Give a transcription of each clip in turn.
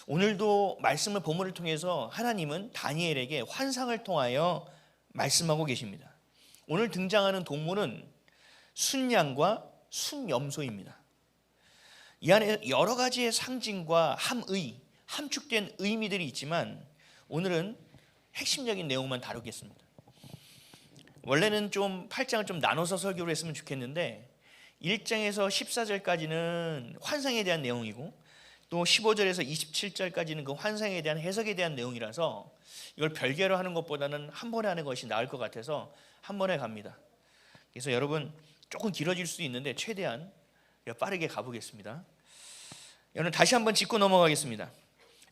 오늘도 말씀을 본문을 통해서 하나님은 다니엘에게 환상을 통하여 말씀하고 계십니다. 오늘 등장하는 동물은 순양과 순염소입니다. 이 안에 여러 가지의 상징과 함축된 의미들이 있지만 오늘은 핵심적인 내용만 다루겠습니다. 원래는 8장을 좀 나눠서 설교를 했으면 좋겠는데 1장에서 14절까지는 환상에 대한 내용이고 또 15절에서 27절까지는 그 환상에 대한 해석에 대한 내용이라서 이걸 별개로 하는 것보다는 한 번에 하는 것이 나을 것 같아서 한 번에 갑니다. 그래서 여러분 조금 길어질 수도 있는데 최대한 빠르게 가보겠습니다. 여러분 다시 한번 짚고 넘어가겠습니다.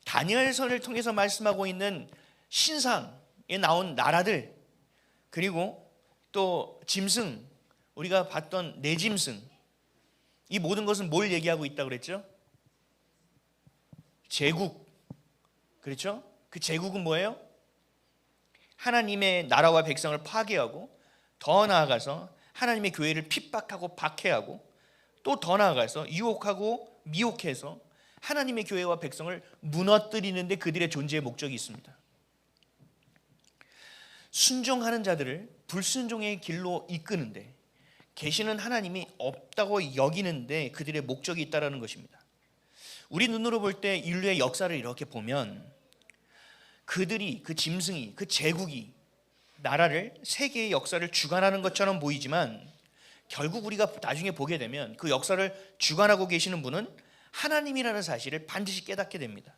다니엘서를 통해서 말씀하고 있는 신상에 나온 나라들, 그리고 또 짐승, 우리가 봤던 내짐승, 이 모든 것은 뭘 얘기하고 있다고 그랬죠? 제국. 그렇죠? 그 제국은 뭐예요? 하나님의 나라와 백성을 파괴하고 더 나아가서 하나님의 교회를 핍박하고 박해하고 또 더 나아가서 유혹하고 미혹해서 하나님의 교회와 백성을 무너뜨리는데 그들의 존재의 목적이 있습니다. 순종하는 자들을 불순종의 길로 이끄는데 계시는 하나님이 없다고 여기는데 그들의 목적이 있다는 것입니다. 우리 눈으로 볼 때 인류의 역사를 이렇게 보면 그들이, 그 짐승이, 그 제국이 나라를, 세계의 역사를 주관하는 것처럼 보이지만 결국 우리가 나중에 보게 되면 그 역사를 주관하고 계시는 분은 하나님이라는 사실을 반드시 깨닫게 됩니다.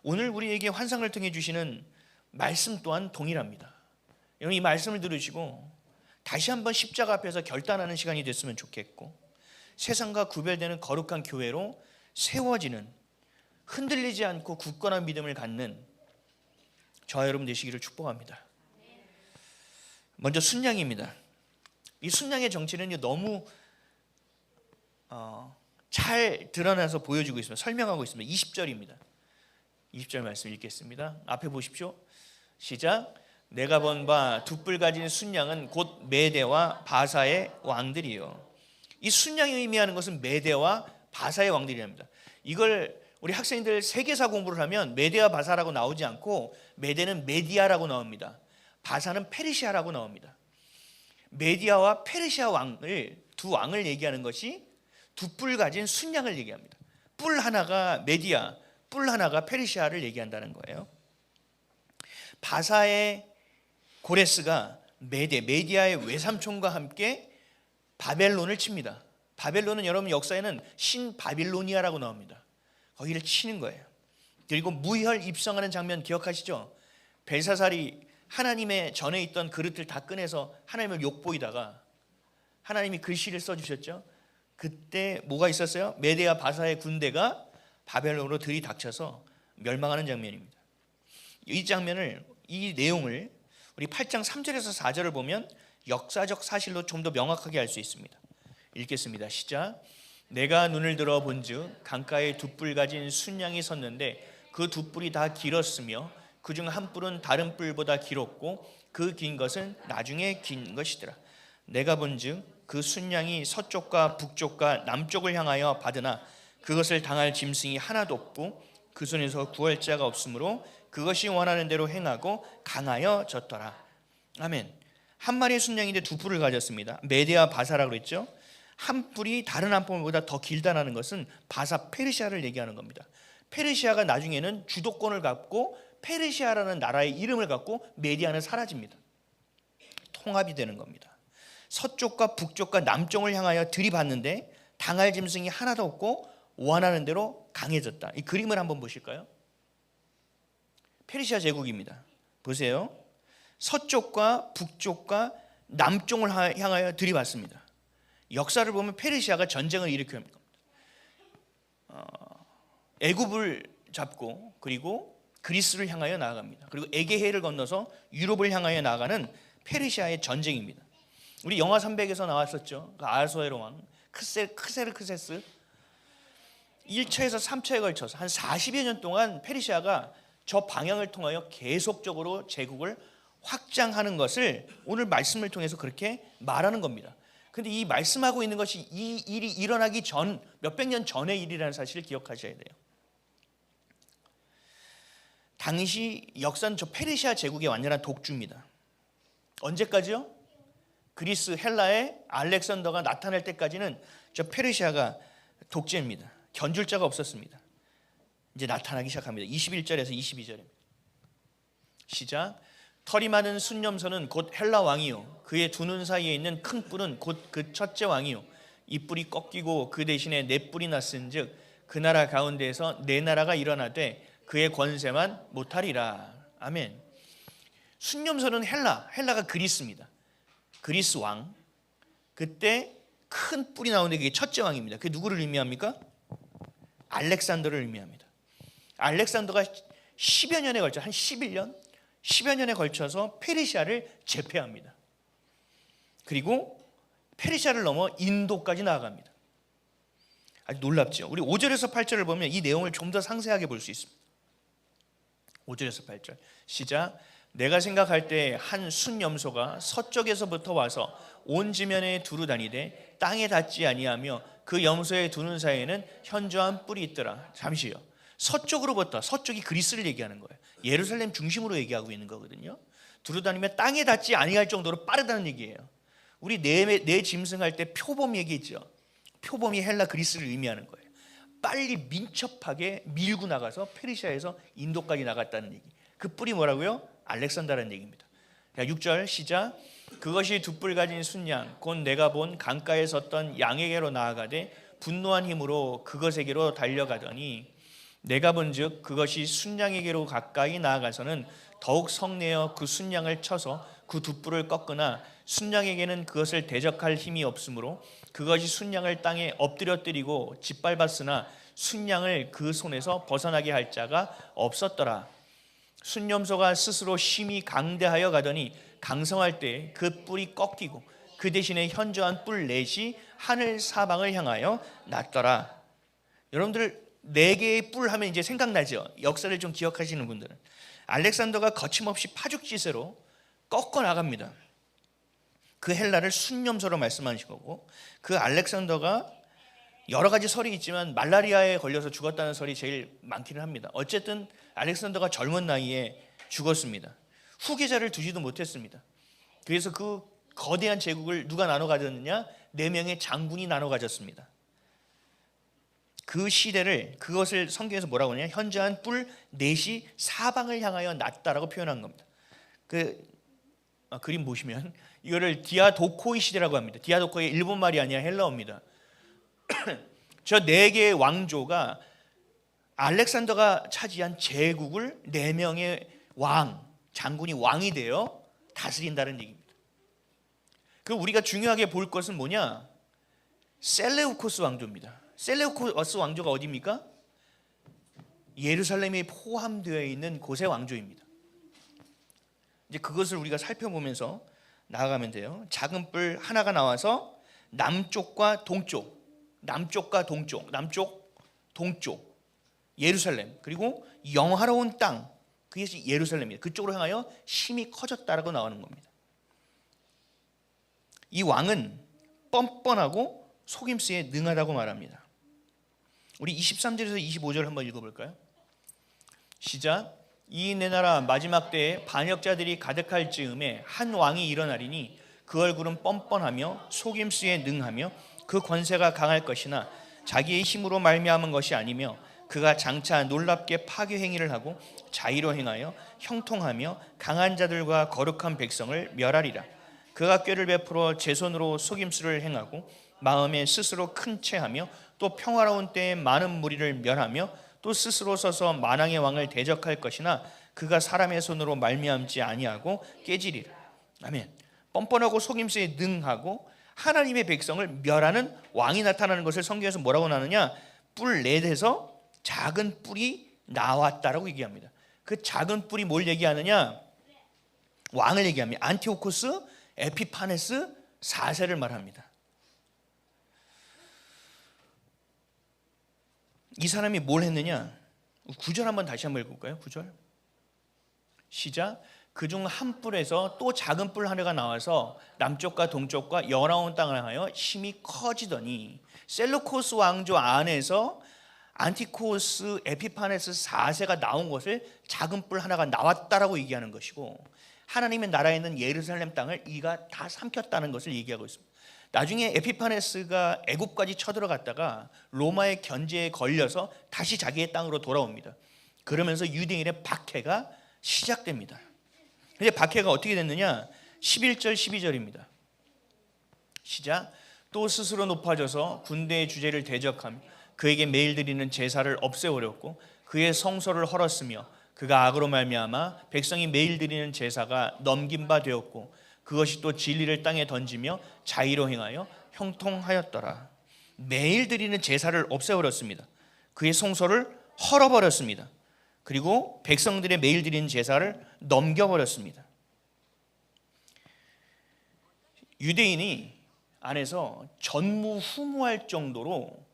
오늘 우리에게 환상을 통해 주시는 말씀 또한 동일합니다. 여러분 이 말씀을 들으시고 다시 한번 십자가 앞에서 결단하는 시간이 됐으면 좋겠고 세상과 구별되는 거룩한 교회로 세워지는, 흔들리지 않고 굳건한 믿음을 갖는 저와 여러분 되시기를 축복합니다. 먼저 순양입니다. 이 순양의 정체는 너무 잘 드러나서 보여주고 있습니다. 설명하고 있습니다. 20절입니다. 20절 말씀 읽겠습니다. 앞에 보십시오. 시작. 내가 본 바 두 뿔 가진 순양은 곧 메대와 바사의 왕들이요. 이 순양이 의미하는 것은 메대와 바사의 왕들이랍니다. 이걸 우리 학생들 세계사 공부를 하면 메대와 바사라고 나오지 않고 메대는 메디아라고 나옵니다. 바사는 페르시아라고 나옵니다. 메디아와 페르시아 두 왕을 얘기하는 것이 두 뿔 가진 순양을 얘기합니다. 뿔 하나가 메디아, 뿔 하나가 페르시아를 얘기한다는 거예요. 바사의 고레스가 메디아의 외삼촌과 함께 바벨론을 칩니다. 바벨론은 여러분 역사에는 신바빌로니아라고 나옵니다. 거기를 치는 거예요. 그리고 무혈 입성하는 장면 기억하시죠? 벨사살이 하나님의 전에 있던 그릇을 다 꺼내서 하나님을 욕보이다가 하나님이 글씨를 써주셨죠. 그때 뭐가 있었어요? 메대와 바사의 군대가 바벨론으로 들이닥쳐서 멸망하는 장면입니다. 이 내용을 우리 8장 3절에서 4절을 보면 역사적 사실로 좀 더 명확하게 알 수 있습니다. 읽겠습니다. 시작. 내가 눈을 들어 본즉 강가에 두 뿔 가진 순양이 섰는데 그 두 뿔이 다 길었으며 그중 한 뿔은 다른 뿔보다 길었고 그 긴 것은 나중에 긴 것이더라. 내가 본즉 그 순양이 서쪽과 북쪽과 남쪽을 향하여 받으나 그것을 당할 짐승이 하나도 없고 그 손에서 구할 자가 없으므로 그것이 원하는 대로 행하고 강하여 졌더라. 아멘. 한 마리의 순양인데 두 뿔을 가졌습니다. 메대와 바사라고 그랬죠. 한 뿔이 다른 한 뿔보다 더 길다는 것은 바사 페르시아를 얘기하는 겁니다. 페르시아가 나중에는 주도권을 갖고 페르시아라는 나라의 이름을 갖고 메디아는 사라집니다. 통합이 되는 겁니다. 서쪽과 북쪽과 남쪽을 향하여 들이받는데 당할 짐승이 하나도 없고 원하는 대로 강해졌다. 이 그림을 한번 보실까요? 페르시아 제국입니다. 보세요. 서쪽과 북쪽과 남쪽을 향하여 들이받습니다. 역사를 보면 페르시아가 전쟁을 일으켜야 합니다. 애굽을 잡고 그리고 그리스를 향하여 나아갑니다. 그리고 에게해를 건너서 유럽을 향하여 나아가는 페르시아의 전쟁입니다. 우리 영화 300에서 나왔었죠. 그 아하수에로 왕 크세르크세스 1차에서 3차에 걸쳐서 한 40여 년 동안 페르시아가 저 방향을 통하여 계속적으로 제국을 확장하는 것을 오늘 말씀을 통해서 그렇게 말하는 겁니다. 그런데 이 말씀하고 있는 것이 이 일이 일어나기 전 몇백 년 전의 일이라는 사실을 기억하셔야 돼요. 당시 역사는 저 페르시아 제국의 완전한 독주입니다. 언제까지요? 그리스 헬라의 알렉산더가 나타날 때까지는 저 페르시아가 독재입니다. 견줄 자가 없었습니다. 이제 나타나기 시작합니다. 21절에서 22절입니다. 시작. 털이 많은 순념소는 곧 헬라 왕이요 그의 두 눈 사이에 있는 큰 뿔은 곧 그 첫째 왕이요 이 뿔이 꺾이고 그 대신에 네 뿔이 났은즉 그 나라 가운데에서 네 나라가 일어나되 그의 권세만 못하리라. 아멘. 순념소는 헬라가 그리스입니다. 그리스 왕. 그때 큰 뿔이 나오는데 그게 첫째 왕입니다. 그게 누구를 의미합니까? 알렉산더를 의미합니다. 알렉산더가 10여 년에 걸쳐 한 11년 10여 년에 걸쳐서 페르시아를 제패합니다. 그리고 페르시아를 넘어 인도까지 나아갑니다. 아주 놀랍죠. 우리 5절에서 8절을 보면 이 내용을 좀 더 상세하게 볼 수 있습니다. 5절에서 8절 시작. 내가 생각할 때 한 순염소가 서쪽에서부터 와서 온 지면에 두루 다니되 땅에 닿지 아니하며 그 염소의 두 눈 사이에는 현저한 뿔이 있더라. 잠시요. 서쪽으로부터, 서쪽이 그리스를 얘기하는 거예요. 예루살렘 중심으로 얘기하고 있는 거거든요. 두루 다니며 땅에 닿지 아니할 정도로 빠르다는 얘기예요. 우리 내 짐승할 때 표범 얘기했죠. 표범이 헬라 그리스를 의미하는 거예요. 빨리 민첩하게 밀고 나가서 페르시아에서 인도까지 나갔다는 얘기. 그 뿔이 뭐라고요? 알렉산더라는 얘기입니다. 6절 시작. 그것이 두 뿔 가진 순양 곧 내가 본 강가에 섰던 양에게로 나아가되 분노한 힘으로 그것에게로 달려가더니 내가 본즉 그것이 순양에게로 가까이 나아가서는 더욱 성내어 그 순양을 쳐서 그 두 뿔을 꺾으나 순양에게는 그것을 대적할 힘이 없으므로 그것이 순양을 땅에 엎드려뜨리고 짓밟았으나 순양을 그 손에서 벗어나게 할 자가 없었더라. 순염소가 스스로 심히 강대하여 가더니 강성할 때 그 뿔이 꺾이고 그 대신에 현저한 뿔 넷이 하늘 사방을 향하여 났더라. 여러분들 네 개의 뿔 하면 이제 생각나죠? 역사를 좀 기억하시는 분들은 알렉산더가 거침없이 파죽지세로 꺾어 나갑니다. 그 헬라를 순염소로 말씀하신 거고 그 알렉산더가 여러 가지 설이 있지만 말라리아에 걸려서 죽었다는 설이 제일 많기는 합니다. 어쨌든 알렉산더가 젊은 나이에 죽었습니다. 후계자를 두지도 못했습니다. 그래서 그 거대한 제국을 누가 나눠 가졌느냐? 4명의 장군이 나눠 가졌습니다. 그 시대를 그것을 성경에서 뭐라고 하냐? 현저한 뿔 넷이 사방을 향하여 났다라고 표현한 겁니다. 그림 보시면 이거를 디아도코이 시대라고 합니다. 디아도코이 일본 말이 아니라 헬라어입니다. 저 4개의 왕조가 알렉산더가 차지한 제국을 4명의 장군이 왕이 되어 다스린다는 얘기입니다. 그 우리가 중요하게 볼 것은 뭐냐? 셀레우코스 왕조입니다. 셀레우코스 왕조가 어디입니까? 예루살렘이 포함되어 있는 곳의 왕조입니다. 이제 그것을 우리가 살펴보면서 나아가면 돼요. 작은 뿔 하나가 나와서 남쪽과 동쪽 예루살렘 그리고 영화로운 땅 그것이 예루살렘입니다. 그쪽으로 향하여 힘이 커졌다라고 나오는 겁니다. 이 왕은 뻔뻔하고 속임수에 능하다고 말합니다. 우리 23절에서 25절 한번 읽어볼까요? 시작. 이 내 나라 마지막 때에 반역자들이 가득할 즈음에 한 왕이 일어나리니 그 얼굴은 뻔뻔하며 속임수에 능하며 그 권세가 강할 것이나 자기의 힘으로 말미암은 것이 아니며 그가 장차 놀랍게 파괴 행위를 하고 자의로 행하여 형통하며 강한 자들과 거룩한 백성을 멸하리라. 그가 꾀를 베풀어 제 손으로 속임수를 행하고 마음에 스스로 큰 채하며 또 평화로운 때에 많은 무리를 멸하며 또 스스로 서서 만왕의 왕을 대적할 것이나 그가 사람의 손으로 말미암지 아니하고 깨지리라. 아멘. 뻔뻔하고 속임수에 능하고 하나님의 백성을 멸하는 왕이 나타나는 것을 성경에서 뭐라고 나누냐? 뿔 넷에서 작은 뿔이 나왔다라고 얘기합니다. 그 작은 뿔이 뭘 얘기하느냐? 왕을 얘기합니다. 안티오코스 에피파네스 4세를 말합니다. 이 사람이 뭘 했느냐? 9절 한번 다시 한번 읽을까요? 9절 시작. 그중 한 뿔에서 또 작은 뿔 하나가 나와서 남쪽과 동쪽과 연하온 땅을 하여 힘이 커지더니 셀루코스 왕조 안에서 안티코스 에피파네스 4세가 나온 것을 작은 뿔 하나가 나왔다라고 얘기하는 것이고, 하나님의 나라에 있는 예루살렘 땅을 이가 다 삼켰다는 것을 얘기하고 있습니다. 나중에 에피파네스가 애굽까지 쳐들어갔다가 로마의 견제에 걸려서 다시 자기의 땅으로 돌아옵니다. 그러면서 유대인의 박해가 시작됩니다. 이제 박해가 어떻게 됐느냐? 11절 12절입니다. 시작. 또 스스로 높아져서 군대의 주제를 대적하며 그에게 매일 드리는 제사를 없애버렸고 그의 성소를 헐었으며 그가 악으로 말미암아 백성이 매일 드리는 제사가 넘긴 바 되었고 그것이 또 진리를 땅에 던지며 자의로 행하여 형통하였더라. 매일 드리는 제사를 없애버렸습니다. 그의 성소를 헐어버렸습니다. 그리고 백성들의 매일 드리는 제사를 넘겨버렸습니다. 유대인이 안에서 전무후무할 정도로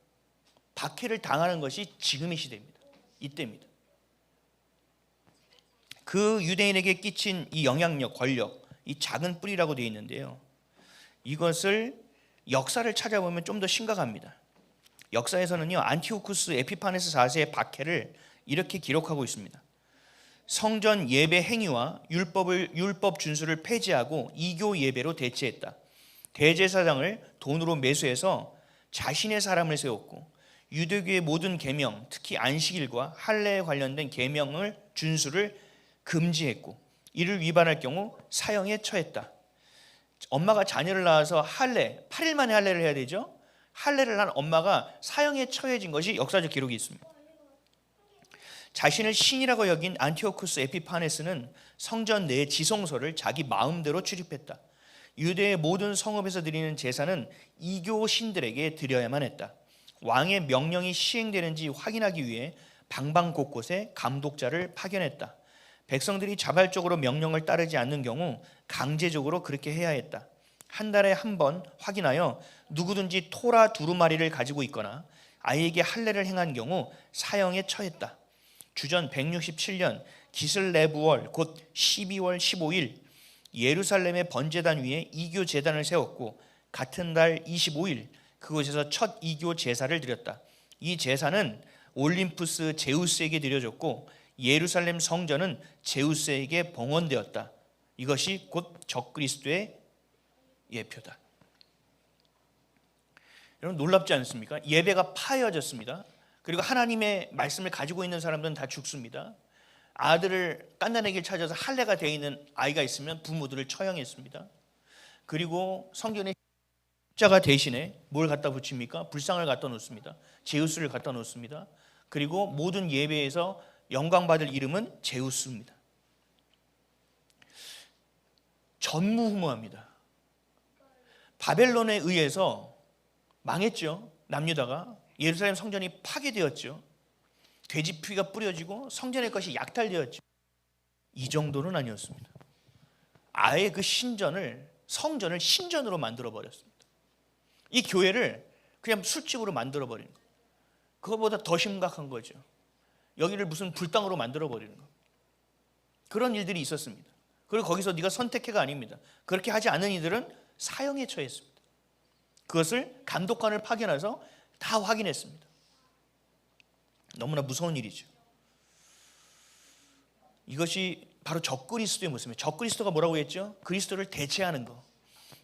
박해를 당하는 것이 지금의 시대입니다. 이때입니다. 그 유대인에게 끼친 이 영향력, 권력, 이 작은 뿔이라고 되어 있는데요, 이것을 역사를 찾아보면 좀 더 심각합니다. 역사에서는요, 안티오쿠스 에피파네스 4세의 박해를 이렇게 기록하고 있습니다. 성전 예배 행위와 율법 준수를 폐지하고 이교 예배로 대체했다. 대제사장을 돈으로 매수해서 자신의 사람을 세웠고 유대교의 모든 계명, 특히 안식일과 할례에 관련된 계명을 준수를 금지했고 이를 위반할 경우 사형에 처했다. 엄마가 자녀를 낳아서 할례, 8일 만에 할례를 해야 되죠. 할례를 한 엄마가 사형에 처해진 것이 역사적 기록이 있습니다. 자신을 신이라고 여긴 안티오쿠스 에피파네스는 성전 내 지성소를 자기 마음대로 출입했다. 유대의 모든 성읍에서 드리는 제사는 이교 신들에게 드려야만 했다. 왕의 명령이 시행되는지 확인하기 위해 방방 곳곳에 감독자를 파견했다. 백성들이 자발적으로 명령을 따르지 않는 경우 강제적으로 그렇게 해야 했다. 한 달에 한 번 확인하여 누구든지 토라 두루마리를 가지고 있거나 아이에게 할례를 행한 경우 사형에 처했다. 주전 167년 기슬레브월 곧 12월 15일 예루살렘의 번제단 위에 이교 제단을 세웠고 같은 달 25일 그곳에서 첫 이교 제사를 드렸다. 이 제사는 올림푸스 제우스에게 드려졌고 예루살렘 성전은 제우스에게 봉헌되었다. 이것이 곧 적그리스도의 예표다. 여러분 놀랍지 않습니까? 예배가 파여졌습니다. 그리고 하나님의 말씀을 가지고 있는 사람들은 다 죽습니다. 아들을 깐난애기를 찾아서 할례가 되어 있는 아이가 있으면 부모들을 처형했습니다. 그리고 성전에 십자가 대신에 뭘 갖다 붙입니까? 불상을 갖다 놓습니다. 제우스를 갖다 놓습니다. 그리고 모든 예배에서 영광받을 이름은 제우스입니다. 전무후무합니다. 바벨론에 의해서 망했죠. 남유다가. 예루살렘 성전이 파괴되었죠. 돼지 피가 뿌려지고 성전의 것이 약탈되었죠. 이 정도는 아니었습니다. 아예 그 성전을 신전으로 만들어 버렸습니다. 이 교회를 그냥 술집으로 만들어 버리는 거예요. 그것보다 더 심각한 거죠. 여기를 무슨 불당으로 만들어 버리는 거. 그런 일들이 있었습니다. 그리고 거기서 네가 선택해가 아닙니다. 그렇게 하지 않은 이들은 사형에 처했습니다. 그것을 감독관을 파견해서 다 확인했습니다. 너무나 무서운 일이죠. 이것이 바로 적그리스도의 모습이에요. 적그리스도가 뭐라고 했죠? 그리스도를 대체하는 것.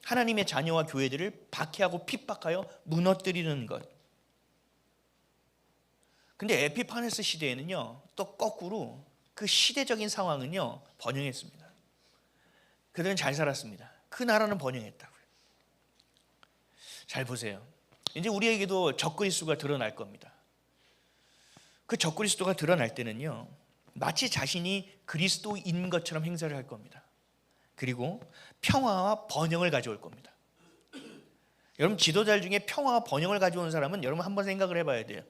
하나님의 자녀와 교회들을 박해하고 핍박하여 무너뜨리는 것. 근데 에피파네스 시대에는요, 또 거꾸로 그 시대적인 상황은요, 번영했습니다. 그들은 잘 살았습니다. 그 나라는 번영했다고요. 잘 보세요. 이제 우리에게도 적그리스도가 드러날 겁니다. 그 적그리스도가 드러날 때는요, 마치 자신이 그리스도인 것처럼 행사를 할 겁니다. 그리고 평화와 번영을 가져올 겁니다. 여러분 지도자들 중에 평화와 번영을 가져온 사람은 여러분 한번 생각을 해봐야 돼요.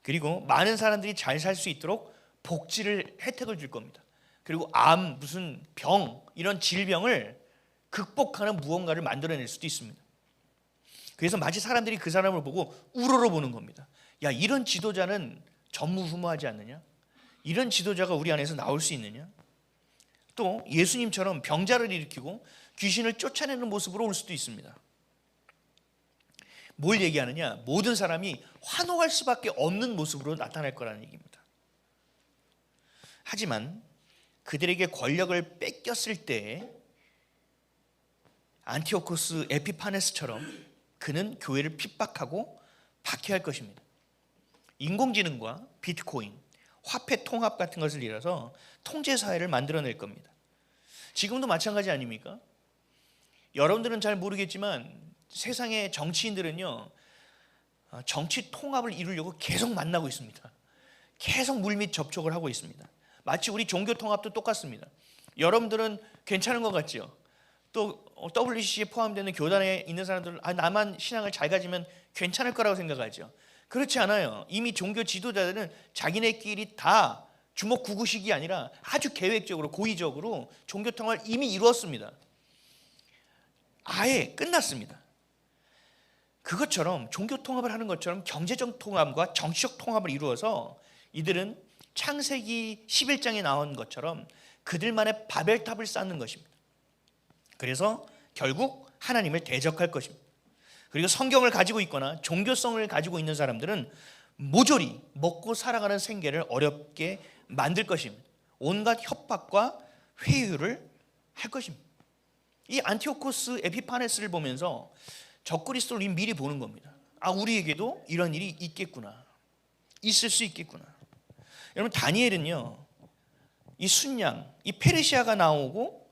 그리고 많은 사람들이 잘 살 수 있도록 혜택을 줄 겁니다. 그리고 암, 무슨 병, 이런 질병을 극복하는 무언가를 만들어낼 수도 있습니다. 그래서 마치 사람들이 그 사람을 보고 우러러보는 겁니다. 야, 이런 지도자는 전무후무하지 않느냐? 이런 지도자가 우리 안에서 나올 수 있느냐? 또 예수님처럼 병자를 일으키고 귀신을 쫓아내는 모습으로 올 수도 있습니다. 뭘 얘기하느냐? 모든 사람이 환호할 수밖에 없는 모습으로 나타날 거라는 얘기입니다. 하지만 그들에게 권력을 뺏겼을 때 안티오코스 에피파네스처럼 그는 교회를 핍박하고 박해할 것입니다. 인공지능과 비트코인, 화폐 통합 같은 것을 이뤄서 통제사회를 만들어낼 겁니다. 지금도 마찬가지 아닙니까? 여러분들은 잘 모르겠지만 세상의 정치인들은요, 정치 통합을 이루려고 계속 만나고 있습니다. 계속 물밑 접촉을 하고 있습니다. 마치 우리 종교 통합도 똑같습니다. 여러분들은 괜찮은 것 같죠? 또 WCC에 포함되는 교단에 있는 사람들은 나만 신앙을 잘 가지면 괜찮을 거라고 생각하죠. 그렇지 않아요. 이미 종교 지도자들은 자기네끼리 다 주먹구구식이 아니라 아주 계획적으로 고의적으로 종교 통합을 이미 이루었습니다. 아예 끝났습니다. 그것처럼 종교 통합을 하는 것처럼 경제적 통합과 정치적 통합을 이루어서 이들은 창세기 11장에 나온 것처럼 그들만의 바벨탑을 쌓는 것입니다. 그래서 결국 하나님을 대적할 것입니다. 그리고 성경을 가지고 있거나 종교성을 가지고 있는 사람들은 모조리 먹고 살아가는 생계를 어렵게 만들 것입니다. 온갖 협박과 회유를 할 것입니다. 이 안티오코스 에피파네스를 보면서 적그리스도를 미리 보는 겁니다. 우리에게도 이런 일이 있겠구나. 있을 수 있겠구나. 여러분, 다니엘은요, 이 순양, 이 페르시아가 나오고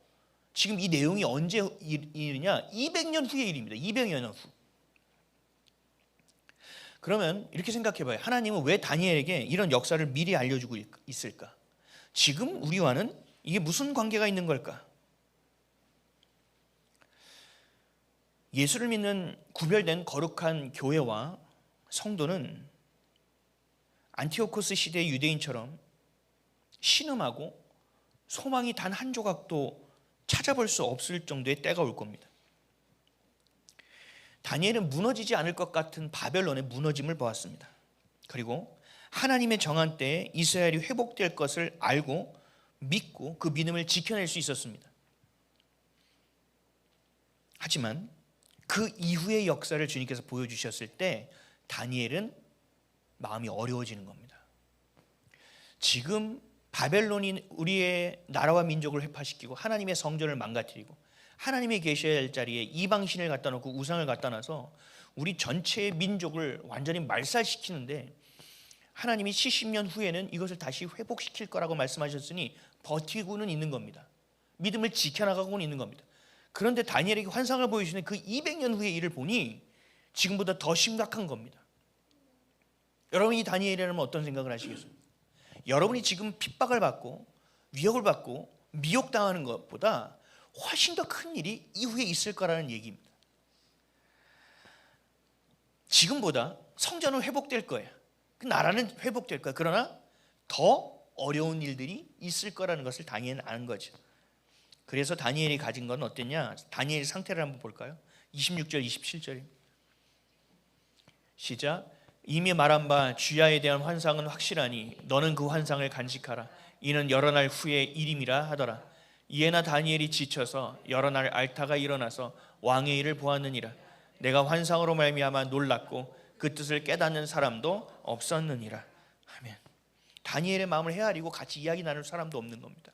지금 이 내용이 언제 일이냐? 200년 후의 일입니다. 200년 후. 그러면 이렇게 생각해 봐요. 하나님은 왜 다니엘에게 이런 역사를 미리 알려주고 있을까? 지금 우리와는 이게 무슨 관계가 있는 걸까? 예수를 믿는 구별된 거룩한 교회와 성도는 안티오코스 시대의 유대인처럼 신음하고 소망이 단 한 조각도 찾아볼 수 없을 정도의 때가 올 겁니다. 다니엘은 무너지지 않을 것 같은 바벨론의 무너짐을 보았습니다. 그리고 하나님의 정한 때에 이스라엘이 회복될 것을 알고 믿고 그 믿음을 지켜낼 수 있었습니다. 하지만 그 이후의 역사를 주님께서 보여주셨을 때 다니엘은 마음이 어려워지는 겁니다. 지금 바벨론이 우리의 나라와 민족을 회파시키고 하나님의 성전을 망가뜨리고 하나님의 계셔야 할 자리에 이방신을 갖다 놓고 우상을 갖다 놔서 우리 전체의 민족을 완전히 말살시키는데 하나님이 70년 후에는 이것을 다시 회복시킬 거라고 말씀하셨으니 버티고는 있는 겁니다. 믿음을 지켜나가고는 있는 겁니다. 그런데 다니엘에게 환상을 보여주시는 그 200년 후의 일을 보니 지금보다 더 심각한 겁니다. 여러분이 다니엘이라면 어떤 생각을 하시겠습니까? 여러분이 지금 핍박을 받고 위협을 받고 미혹당하는 것보다 훨씬 더 큰 일이 이후에 있을 거라는 얘기입니다. 지금보다 성전은 회복될 거예요. 그 나라는 회복될 거예요. 그러나 더 어려운 일들이 있을 거라는 것을 다니엘은 아는 거죠. 그래서 다니엘이 가진 건 어땠냐? 다니엘의 상태를 한번 볼까요? 26절 27절입니다. 시작. 이미 말한 바 주야에 대한 환상은 확실하니 너는 그 환상을 간직하라. 이는 여러 날 후의 일임이라 하더라. 이에나 다니엘이 지쳐서 여러 날 앓다가 일어나서 왕의 일을 보았느니라. 내가 환상으로 말미암아 놀랐고 그 뜻을 깨닫는 사람도 없었느니라. 아멘. 다니엘의 마음을 헤아리고 같이 이야기 나눌 사람도 없는 겁니다.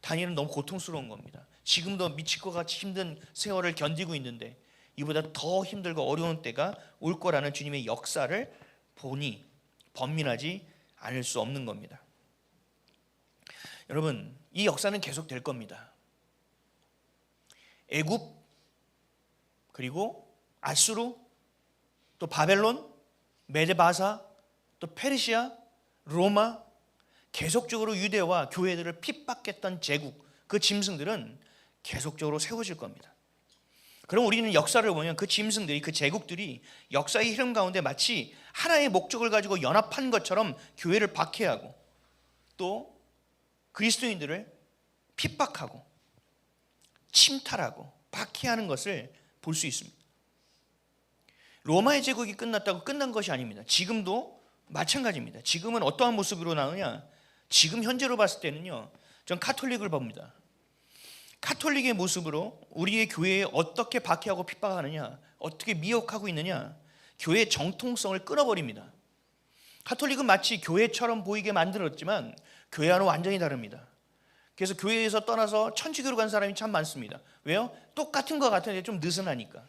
다니엘은 너무 고통스러운 겁니다. 지금도 미칠 것 같이 힘든 세월을 견디고 있는데 이보다 더 힘들고 어려운 때가 올 거라는 주님의 역사를 보니 번민하지 않을 수 없는 겁니다. 여러분, 이 역사는 계속될 겁니다. 애굽, 그리고 아수르, 또 바벨론, 메데바사, 또 페르시아, 로마, 계속적으로 유대와 교회들을 핍박했던 제국, 그 짐승들은 계속적으로 세워질 겁니다. 그럼 우리는 역사를 보면 그 짐승들이, 그 제국들이 역사의 흐름 가운데 마치 하나의 목적을 가지고 연합한 것처럼 교회를 박해하고 또 그리스도인들을 핍박하고 침탈하고 박해하는 것을 볼 수 있습니다. 로마의 제국이 끝났다고 끝난 것이 아닙니다. 지금도 마찬가지입니다. 지금은 어떠한 모습으로 나오냐? 지금 현재로 봤을 때는요, 전 카톨릭을 봅니다. 카톨릭의 모습으로 우리의 교회에 어떻게 박해하고 핍박하느냐, 어떻게 미혹하고 있느냐, 교회의 정통성을 끊어버립니다. 가톨릭은 마치 교회처럼 보이게 만들었지만 교회와는 완전히 다릅니다. 그래서 교회에서 떠나서 천주교로 간 사람이 참 많습니다. 왜요? 똑같은 것 같은데 좀 느슨하니까.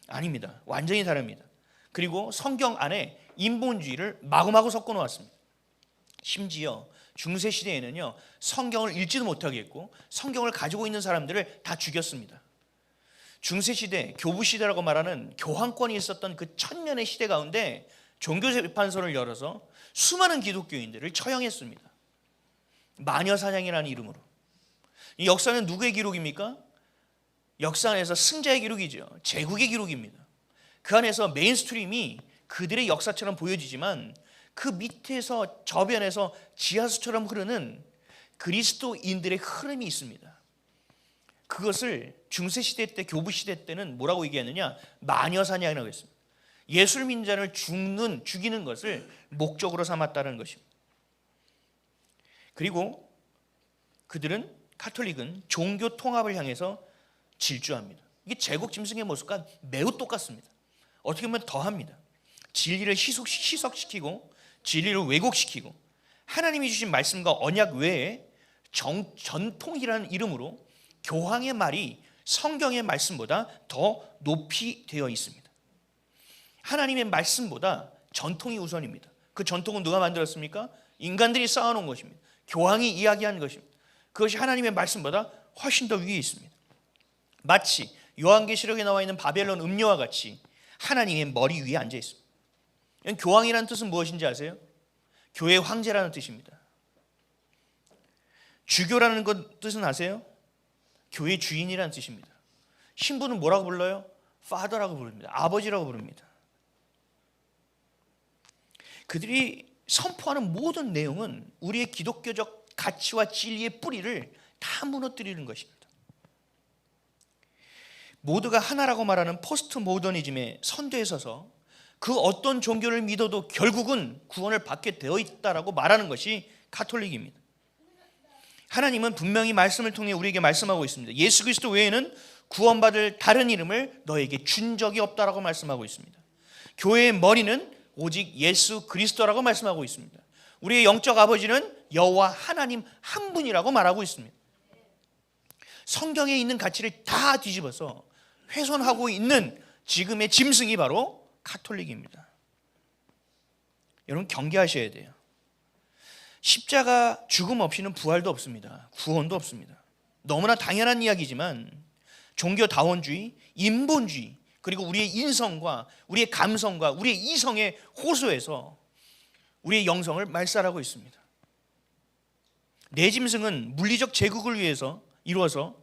아닙니다. 완전히 다릅니다. 그리고 성경 안에 인본주의를 마구마구 섞어 놓았습니다. 심지어 중세 시대에는요, 성경을 읽지도 못하게 했고 성경을 가지고 있는 사람들을 다 죽였습니다. 중세 시대, 교부 시대라고 말하는 교황권이 있었던 그 천년의 시대 가운데 종교재판소를 열어서 수많은 기독교인들을 처형했습니다. 마녀사냥이라는 이름으로. 이 역사는 누구의 기록입니까? 역사 안에서 승자의 기록이죠. 제국의 기록입니다. 그 안에서 메인스트림이 그들의 역사처럼 보여지지만 그 밑에서 저변에서 지하수처럼 흐르는 그리스도인들의 흐름이 있습니다. 그것을 중세시대 때, 교부시대 때는 뭐라고 얘기했느냐? 마녀사냥이라고 했습니다. 예술민자를 죽이는 것을 목적으로 삼았다는 것입니다. 그리고 그들은, 카톨릭은 종교 통합을 향해서 질주합니다. 이게 제국 짐승의 모습과 매우 똑같습니다. 어떻게 보면 더합니다. 진리를 희석시키고 진리를 왜곡시키고 하나님이 주신 말씀과 언약 외에 전통이라는 이름으로 교황의 말이 성경의 말씀보다 더 높이 되어 있습니다. 하나님의 말씀보다 전통이 우선입니다. 그 전통은 누가 만들었습니까? 인간들이 쌓아놓은 것입니다. 교황이 이야기한 것입니다. 그것이 하나님의 말씀보다 훨씬 더 위에 있습니다. 마치 요한계시록에 나와 있는 바벨론 음녀와 같이 하나님의 머리 위에 앉아 있습니다. 교황이라는 뜻은 무엇인지 아세요? 교회 황제라는 뜻입니다. 주교라는 것 뜻은 아세요? 교회 주인이라는 뜻입니다. 신부는 뭐라고 불러요? Father라고 부릅니다. 아버지라고 부릅니다. 그들이 선포하는 모든 내용은 우리의 기독교적 가치와 진리의 뿌리를 다 무너뜨리는 것입니다. 모두가 하나라고 말하는 포스트 모더니즘의 선두에 서서 그 어떤 종교를 믿어도 결국은 구원을 받게 되어 있다라고 말하는 것이 가톨릭입니다. 하나님은 분명히 말씀을 통해 우리에게 말씀하고 있습니다. 예수 그리스도 외에는 구원받을 다른 이름을 너에게 준 적이 없다라고 말씀하고 있습니다. 교회의 머리는 오직 예수 그리스도라고 말씀하고 있습니다. 우리의 영적 아버지는 여호와 하나님 한 분이라고 말하고 있습니다. 성경에 있는 가치를 다 뒤집어서 훼손하고 있는 지금의 짐승이 바로 가톨릭입니다. 여러분 경계하셔야 돼요. 십자가 죽음 없이는 부활도 없습니다. 구원도 없습니다. 너무나 당연한 이야기지만 종교다원주의, 인본주의, 그리고 우리의 인성과 우리의 감성과 우리의 이성에 호소해서 우리의 영성을 말살하고 있습니다. 내 짐승은 물리적 제국을 위해서 이루어서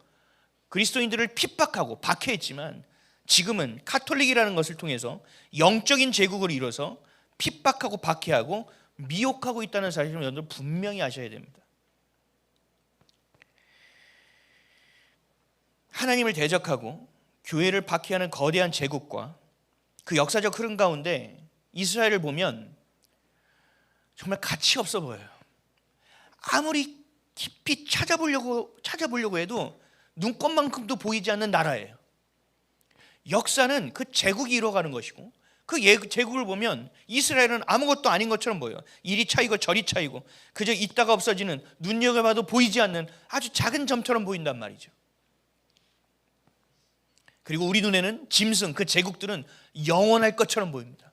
그리스도인들을 핍박하고 박해했지만 지금은 카톨릭이라는 것을 통해서 영적인 제국을 이뤄서 핍박하고 박해하고 미혹하고 있다는 사실을 여러분 분명히 아셔야 됩니다. 하나님을 대적하고 교회를 박해하는 거대한 제국과 그 역사적 흐름 가운데 이스라엘을 보면 정말 가치 없어 보여요. 아무리 깊이 찾아보려고 해도 눈꼽만큼도 보이지 않는 나라예요. 역사는 그 제국이 이루어가는 것이고 그 제국을 보면 이스라엘은 아무것도 아닌 것처럼 보여요. 이리 차이고 저리 차이고 그저 있다가 없어지는, 눈여겨봐도 보이지 않는 아주 작은 점처럼 보인단 말이죠. 그리고 우리 눈에는 짐승, 그 제국들은 영원할 것처럼 보입니다.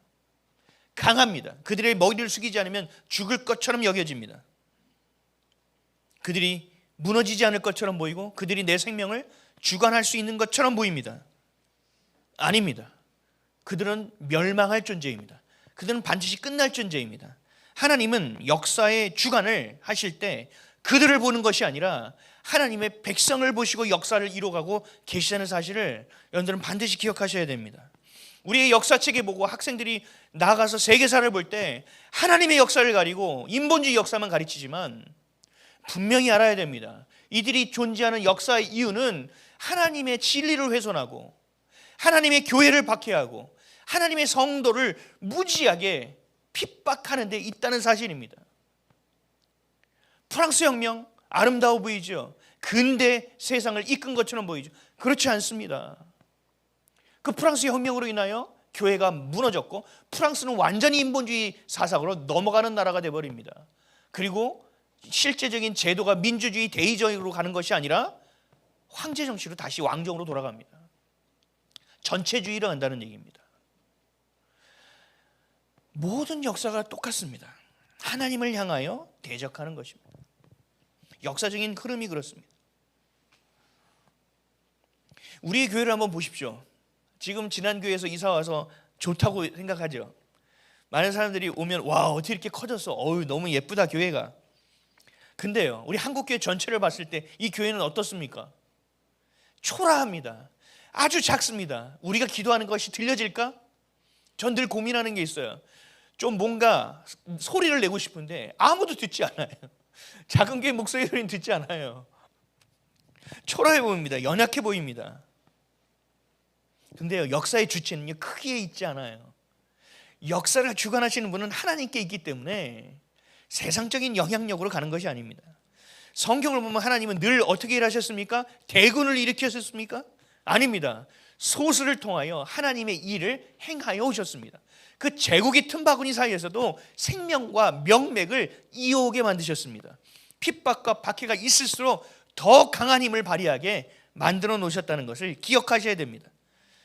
강합니다. 그들의 머리를 숙이지 않으면 죽을 것처럼 여겨집니다. 그들이 무너지지 않을 것처럼 보이고 그들이 내 생명을 주관할 수 있는 것처럼 보입니다. 아닙니다. 그들은 멸망할 존재입니다. 그들은 반드시 끝날 존재입니다. 하나님은 역사의 주관을 하실 때 그들을 보는 것이 아니라 하나님의 백성을 보시고 역사를 이루어가고 계시다는 사실을 여러분들은 반드시 기억하셔야 됩니다. 우리의 역사책에 보고 학생들이 나가서 세계사를 볼 때 하나님의 역사를 가리고 인본주의 역사만 가르치지만 분명히 알아야 됩니다. 이들이 존재하는 역사의 이유는 하나님의 진리를 훼손하고 하나님의 교회를 박해하고 하나님의 성도를 무지하게 핍박하는 데 있다는 사실입니다. 프랑스 혁명 아름다워 보이죠? 근대 세상을 이끈 것처럼 보이죠? 그렇지 않습니다. 그 프랑스 혁명으로 인하여 교회가 무너졌고 프랑스는 완전히 인본주의 사상으로 넘어가는 나라가 되어버립니다. 그리고 실제적인 제도가 민주주의 대의적으로 가는 것이 아니라 황제 정치로 다시 왕정으로 돌아갑니다. 전체주의로 간다는 얘기입니다. 모든 역사가 똑같습니다. 하나님을 향하여 대적하는 것입니다. 역사적인 흐름이 그렇습니다. 우리 교회를 한번 보십시오. 지금 지난 교회에서 이사 와서 좋다고 생각하죠. 많은 사람들이 오면 와, 어떻게 이렇게 커졌어? 어우, 너무 예쁘다 교회가. 근데요, 우리 한국교회 전체를 봤을 때 이 교회는 어떻습니까? 초라합니다. 아주 작습니다. 우리가 기도하는 것이 들려질까? 전 늘 고민하는 게 있어요. 좀 뭔가 소리를 내고 싶은데 아무도 듣지 않아요. 작은 교회 목소리 소리는 듣지 않아요. 초라해 보입니다. 연약해 보입니다. 근데요, 역사의 주체는요, 크기에 있지 않아요. 역사를 주관하시는 분은 하나님께 있기 때문에 세상적인 영향력으로 가는 것이 아닙니다. 성경을 보면 하나님은 늘 어떻게 일하셨습니까? 대군을 일으키셨습니까? 아닙니다. 소수를 통하여 하나님의 일을 행하여 오셨습니다. 그 제국의 틈바구니 사이에서도 생명과 명맥을 이어오게 만드셨습니다. 핍박과 박해가 있을수록 더 강한 힘을 발휘하게 만들어 놓으셨다는 것을 기억하셔야 됩니다.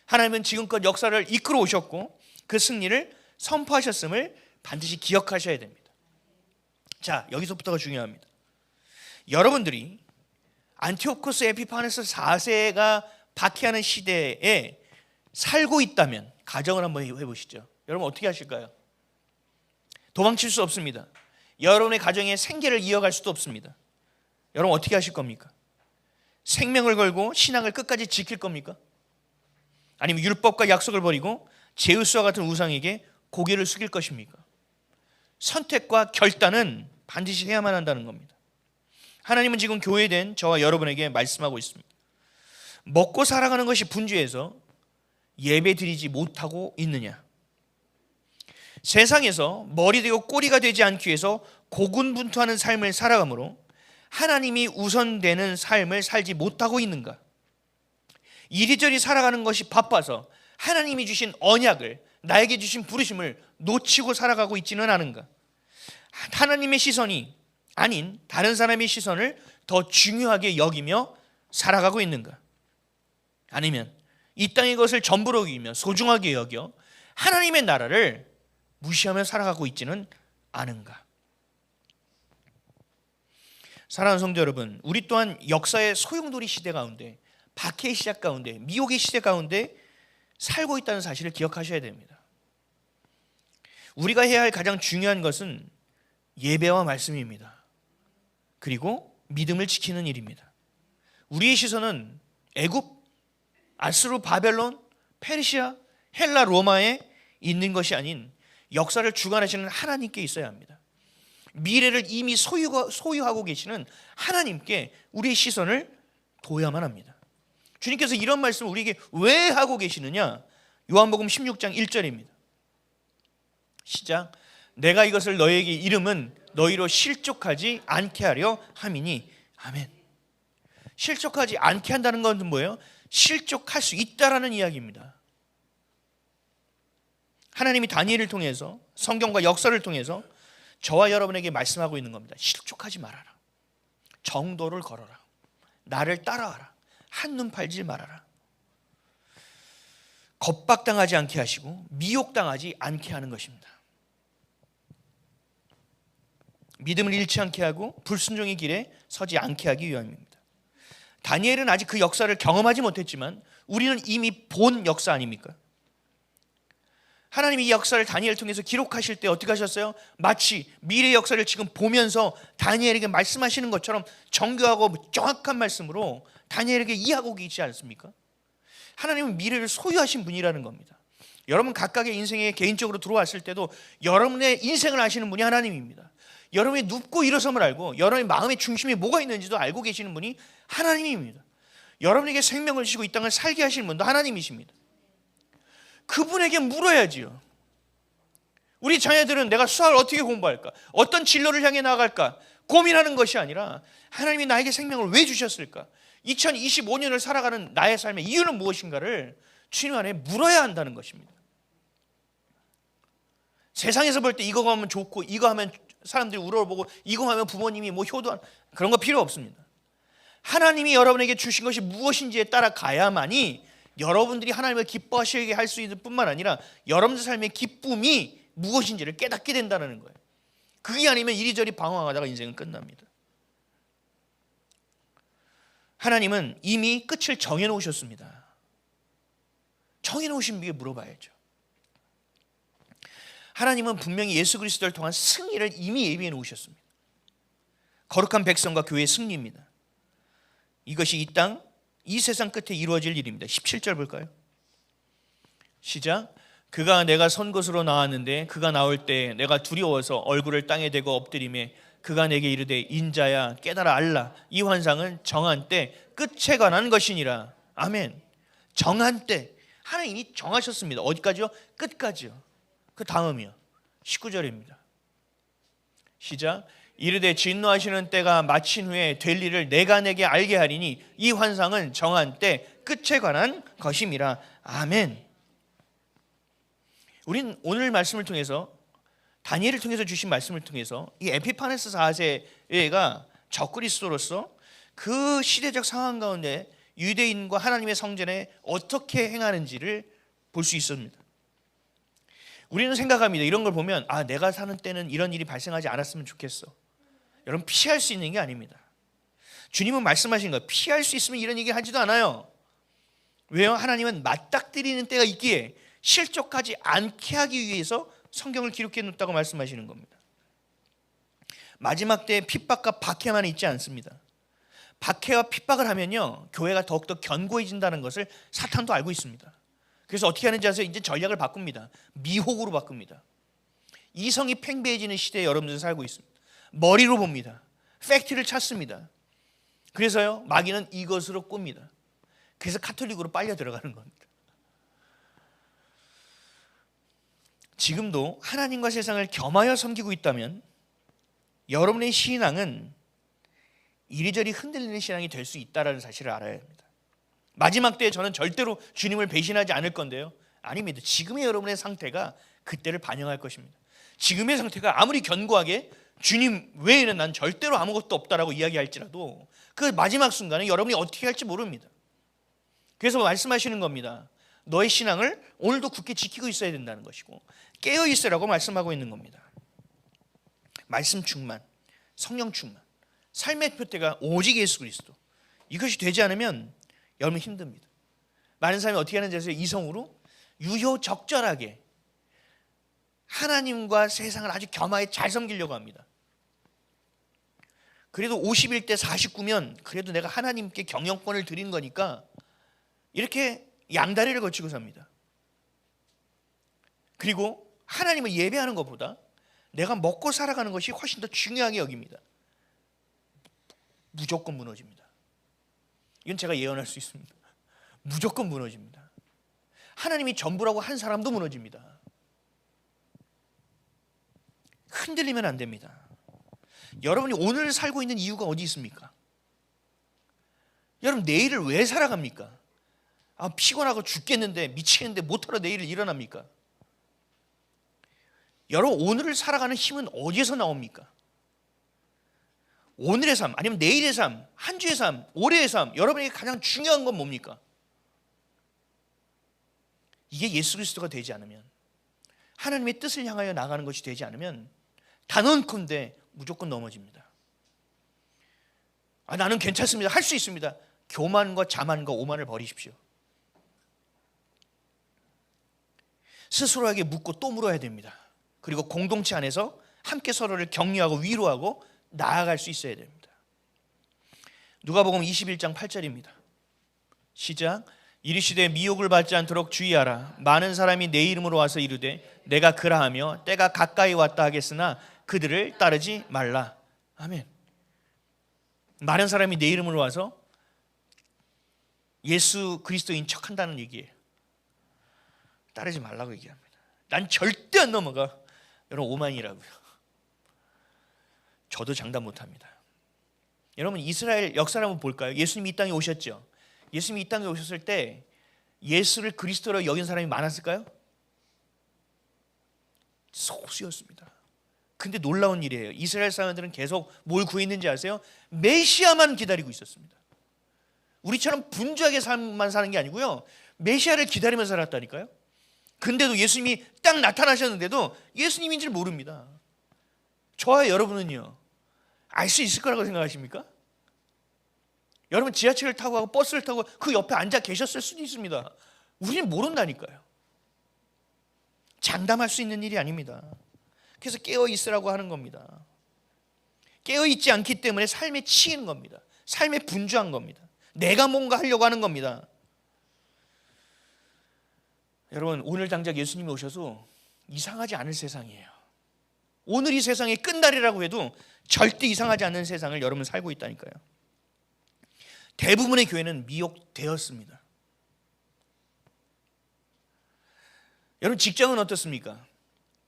하나님은 지금껏 역사를 이끌어 오셨고 그 승리를 선포하셨음을 반드시 기억하셔야 됩니다. 자, 여기서부터가 중요합니다. 여러분들이 안티오코스 에피파네스 4세가 박해하는 시대에 살고 있다면 가정을 한번 해보시죠. 여러분 어떻게 하실까요? 도망칠 수 없습니다. 여러분의 가정에 생계를 이어갈 수도 없습니다. 여러분 어떻게 하실 겁니까? 생명을 걸고 신앙을 끝까지 지킬 겁니까? 아니면 율법과 약속을 버리고 제우스와 같은 우상에게 고개를 숙일 것입니까? 선택과 결단은 반드시 해야만 한다는 겁니다. 하나님은 지금 교회된 저와 여러분에게 말씀하고 있습니다. 먹고 살아가는 것이 분주해서 예배 드리지 못하고 있느냐? 세상에서 머리 되고 꼬리가 되지 않기 위해서 고군분투하는 삶을 살아가므로 하나님이 우선되는 삶을 살지 못하고 있는가? 이리저리 살아가는 것이 바빠서 하나님이 주신 언약을, 나에게 주신 부르심을 놓치고 살아가고 있지는 않은가? 하나님의 시선이 아닌 다른 사람의 시선을 더 중요하게 여기며 살아가고 있는가? 아니면 이 땅의 것을 전부로 여기며 소중하게 여겨 하나님의 나라를 무시하며 살아가고 있지는 않은가? 사랑하는 성도 여러분, 우리 또한 역사의 소용돌이 시대 가운데, 박해의 시작 가운데, 미혹의 시대 가운데 살고 있다는 사실을 기억하셔야 됩니다. 우리가 해야 할 가장 중요한 것은 예배와 말씀입니다. 그리고 믿음을 지키는 일입니다. 우리의 시선은 애굽, 아수르, 바벨론, 페르시아, 헬라, 로마에 있는 것이 아닌 역사를 주관하시는 하나님께 있어야 합니다. 미래를 이미 소유하고 계시는 하나님께 우리의 시선을 둬야만 합니다. 주님께서 이런 말씀을 우리에게 왜 하고 계시느냐? 요한복음 16장 1절입니다. 시작. 내가 이것을 너희에게 이름은 너희로 실족하지 않게 하려 함이니. 아멘. 실족하지 않게 한다는 건 뭐예요? 실족할 수 있다라는 이야기입니다. 하나님이 다니엘을 통해서, 성경과 역사를 통해서 저와 여러분에게 말씀하고 있는 겁니다. 실족하지 말아라. 정도를 걸어라. 나를 따라와라. 한눈 팔지 말아라. 겁박당하지 않게 하시고 미혹당하지 않게 하는 것입니다. 믿음을 잃지 않게 하고 불순종의 길에 서지 않게 하기 위함입니다. 다니엘은 아직 그 역사를 경험하지 못했지만 우리는 이미 본 역사 아닙니까? 하나님이 이 역사를 다니엘을 통해서 기록하실 때 어떻게 하셨어요? 마치 미래의 역사를 지금 보면서 다니엘에게 말씀하시는 것처럼 정교하고 정확한 말씀으로 다니엘에게 이해하고 계시지 않습니까? 하나님은 미래를 소유하신 분이라는 겁니다. 여러분 각각의 인생에 개인적으로 들어왔을 때도 여러분의 인생을 아시는 분이 하나님입니다. 여러분의 눕고 일어섬을 알고 여러분의 마음의 중심에 뭐가 있는지도 알고 계시는 분이 하나님입니다. 여러분에게 생명을 주시고 이 땅을 살게 하시는 분도 하나님이십니다. 그분에게 물어야지요. 우리 자녀들은 내가 수학을 어떻게 공부할까? 어떤 진로를 향해 나아갈까? 고민하는 것이 아니라 하나님이 나에게 생명을 왜 주셨을까? 2025년을 살아가는 나의 삶의 이유는 무엇인가를 주님 안에 물어야 한다는 것입니다. 세상에서 볼 때 이거 하면 좋고 이거 하면 사람들이 우러러보고 이거 하면 부모님이 뭐 효도한 그런 거 필요 없습니다. 하나님이 여러분에게 주신 것이 무엇인지에 따라 가야만이 여러분들이 하나님을 기뻐하시게 할 수 있을 뿐만 아니라 여러분들 삶의 기쁨이 무엇인지를 깨닫게 된다는 거예요. 그게 아니면 이리저리 방황하다가 인생은 끝납니다. 하나님은 이미 끝을 정해놓으셨습니다. 정해놓으신 분에게 물어봐야죠. 하나님은 분명히 예수 그리스도를 통한 승리를 이미 예비해 놓으셨습니다. 거룩한 백성과 교회의 승리입니다. 이것이 이 땅, 이 세상 끝에 이루어질 일입니다. 17절 볼까요? 시작. 그가 내가 선 곳으로 나왔는데 그가 나올 때 내가 두려워서 얼굴을 땅에 대고 엎드리매 그가 내게 이르되 인자야 깨달아 알라 이 환상은 정한 때 끝에 관한 것이니라. 아멘. 정한 때 하나님이 정하셨습니다. 어디까지요? 끝까지요. 그 다음이요. 19절입니다. 시작. 이르되 진노하시는 때가 마친 후에 될 일을 내가 내게 알게 하리니 이 환상은 정한 때 끝에 관한 것임이라. 아멘. 우린 오늘 말씀을 통해서 다니엘을 통해서 주신 말씀을 통해서 이 에피파네스 4세가 적그리스도로서 그 시대적 상황 가운데 유대인과 하나님의 성전에 어떻게 행하는지를 볼 수 있습니다. 우리는 생각합니다. 이런 걸 보면 내가 사는 때는 이런 일이 발생하지 않았으면 좋겠어. 여러분, 피할 수 있는 게 아닙니다. 주님은 말씀하신 거예요. 피할 수 있으면 이런 얘기 하지도 않아요. 왜요? 하나님은 맞닥뜨리는 때가 있기에 실족하지 않게 하기 위해서 성경을 기록해 놓았다고 말씀하시는 겁니다. 마지막 때에 핍박과 박해만 있지 않습니다. 박해와 핍박을 하면요, 교회가 더욱더 견고해진다는 것을 사탄도 알고 있습니다. 그래서 어떻게 하는지 아세요? 이제 전략을 바꿉니다. 미혹으로 바꿉니다. 이성이 팽배해지는 시대에 여러분들은 살고 있습니다. 머리로 봅니다. 팩트를 찾습니다. 그래서요, 마귀는 이것으로 꿉니다. 그래서 카톨릭으로 빨려 들어가는 겁니다. 지금도 하나님과 세상을 겸하여 섬기고 있다면 여러분의 신앙은 이리저리 흔들리는 신앙이 될 수 있다는 사실을 알아야 합니다. 마지막 때에 저는 절대로 주님을 배신하지 않을 건데요, 아닙니다. 지금의 여러분의 상태가 그때를 반영할 것입니다. 지금의 상태가 아무리 견고하게 주님 외에는 난 절대로 아무것도 없다라고 이야기할지라도 그 마지막 순간에 여러분이 어떻게 할지 모릅니다. 그래서 말씀하시는 겁니다. 너의 신앙을 오늘도 굳게 지키고 있어야 된다는 것이고 깨어 있으라고 말씀하고 있는 겁니다. 말씀 충만, 성령 충만, 삶의 표대가 오직 예수 그리스도. 이것이 되지 않으면 여러분 힘듭니다. 많은 사람이 어떻게 하는지 아세요? 이성으로 유효적절하게 하나님과 세상을 아주 겸하게 잘 섬기려고 합니다. 그래도 51대 49면 그래도 내가 하나님께 경영권을 드린 거니까 이렇게 양다리를 걸치고 삽니다. 그리고 하나님을 예배하는 것보다 내가 먹고 살아가는 것이 훨씬 더 중요하게 여깁니다. 무조건 무너집니다. 이건 제가 예언할 수 있습니다. 무조건 무너집니다. 하나님이 전부라고 한 사람도 무너집니다. 흔들리면 안 됩니다. 여러분이 오늘 살고 있는 이유가 어디 있습니까? 여러분, 내일을 왜 살아갑니까? 피곤하고 죽겠는데 미치겠는데 못하러 내일을 일어납니까? 여러분, 오늘을 살아가는 힘은 어디에서 나옵니까? 오늘의 삶, 아니면 내일의 삶, 한 주의 삶, 올해의 삶, 여러분에게 가장 중요한 건 뭡니까? 이게 예수 그리스도가 되지 않으면, 하나님의 뜻을 향하여 나가는 것이 되지 않으면 단언컨대 무조건 넘어집니다. 나는 괜찮습니다. 할 수 있습니다. 교만과 자만과 오만을 버리십시오. 스스로에게 묻고 또 물어야 됩니다. 그리고 공동체 안에서 함께 서로를 격려하고 위로하고 나아갈 수 있어야 됩니다. 누가복음 21장 8절입니다. 시작. 이르시되 미혹을 받지 않도록 주의하라. 많은 사람이 내 이름으로 와서 이르되 내가 그라하며 때가 가까이 왔다 하겠으나 그들을 따르지 말라. 아멘. 많은 사람이 내 이름으로 와서 예수 그리스도인 척한다는 얘기예요. 따르지 말라고 얘기합니다. 난 절대 안 넘어가. 여러분, 오만이라고요. 저도 장담 못합니다. 여러분, 이스라엘 역사를 한번 볼까요? 예수님이 이 땅에 오셨죠. 예수님이 이 땅에 오셨을 때 예수를 그리스도로 여긴 사람이 많았을까요? 소수였습니다. 근데 놀라운 일이에요. 이스라엘 사람들은 계속 뭘 구했는지 아세요? 메시아만 기다리고 있었습니다. 우리처럼 분주하게 삶만 사는 게 아니고요, 메시아를 기다리면서 살았다니까요. 근데도 예수님이 딱 나타나셨는데도 예수님인지를 모릅니다. 저와 여러분은요, 알 수 있을 거라고 생각하십니까? 여러분 지하철을 타고 가고 버스를 타고 그 옆에 앉아 계셨을 수도 있습니다. 우리는 모른다니까요. 장담할 수 있는 일이 아닙니다. 그래서 깨어있으라고 하는 겁니다. 깨어있지 않기 때문에 삶에 치이는 겁니다. 삶에 분주한 겁니다. 내가 뭔가 하려고 하는 겁니다. 여러분, 오늘 당장 예수님이 오셔서 이상하지 않을 세상이에요. 오늘이 세상의 끝날이라고 해도 절대 이상하지 않는 세상을 여러분 살고 있다니까요. 대부분의 교회는 미혹되었습니다. 여러분, 직장은 어떻습니까?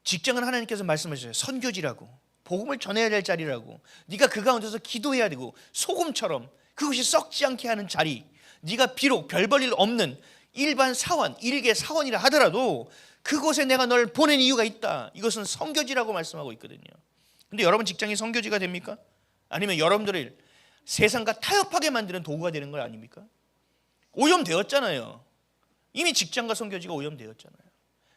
직장은 하나님께서 말씀하셨어요. 선교지라고, 복음을 전해야 될 자리라고, 네가 그 가운데서 기도해야 되고, 소금처럼 그것이 썩지 않게 하는 자리, 네가 비록 별 볼 일 없는 일반 사원, 일개 사원이라 하더라도 그곳에 내가 널 보낸 이유가 있다. 이것은 선교지라고 말씀하고 있거든요. 근데 여러분 직장이 선교지가 됩니까? 아니면 여러분들을 세상과 타협하게 만드는 도구가 되는 거 아닙니까? 오염되었잖아요. 이미 직장과 선교지가 오염되었잖아요.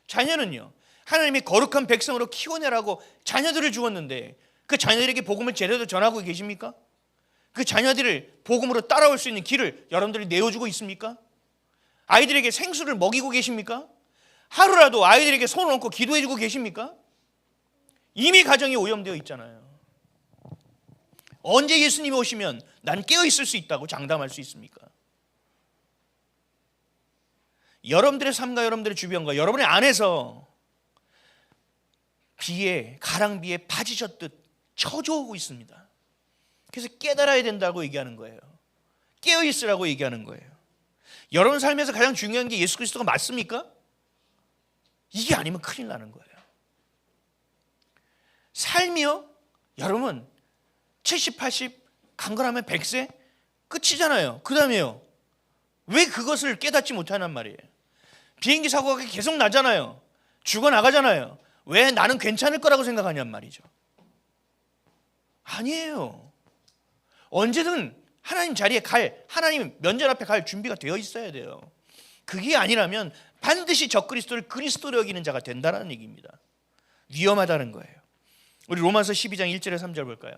자녀는요, 하나님이 거룩한 백성으로 키워내라고 자녀들을 주었는데 그 자녀들에게 복음을 제대로 전하고 계십니까? 그 자녀들을 복음으로 따라올 수 있는 길을 여러분들이 내어주고 있습니까? 아이들에게 생수를 먹이고 계십니까? 하루라도 아이들에게 손을 얹고 기도해주고 계십니까? 이미 가정이 오염되어 있잖아요. 언제 예수님이 오시면 난 깨어있을 수 있다고 장담할 수 있습니까? 여러분들의 삶과 여러분들의 주변과 여러분의 안에서 비에, 가랑비에 빠지셨듯 쳐져오고 있습니다. 그래서 깨달아야 된다고 얘기하는 거예요. 깨어있으라고 얘기하는 거예요. 여러분 삶에서 가장 중요한 게 예수 그리스도가 맞습니까? 이게 아니면 큰일 나는 거예요. 삶이요? 여러분 70, 80, 강건하면 100세? 끝이잖아요. 그 다음에요, 왜 그것을 깨닫지 못하는 말이에요? 비행기 사고가 계속 나잖아요. 죽어나가잖아요. 왜 나는 괜찮을 거라고 생각하냔 말이죠. 아니에요. 언제든 하나님 자리에 갈, 하나님 면전 앞에 갈 준비가 되어 있어야 돼요. 그게 아니라면 반드시 적그리스도를 그리스도로 여기는 자가 된다는 얘기입니다. 위험하다는 거예요. 우리 로마서 12장 1절에 3절 볼까요?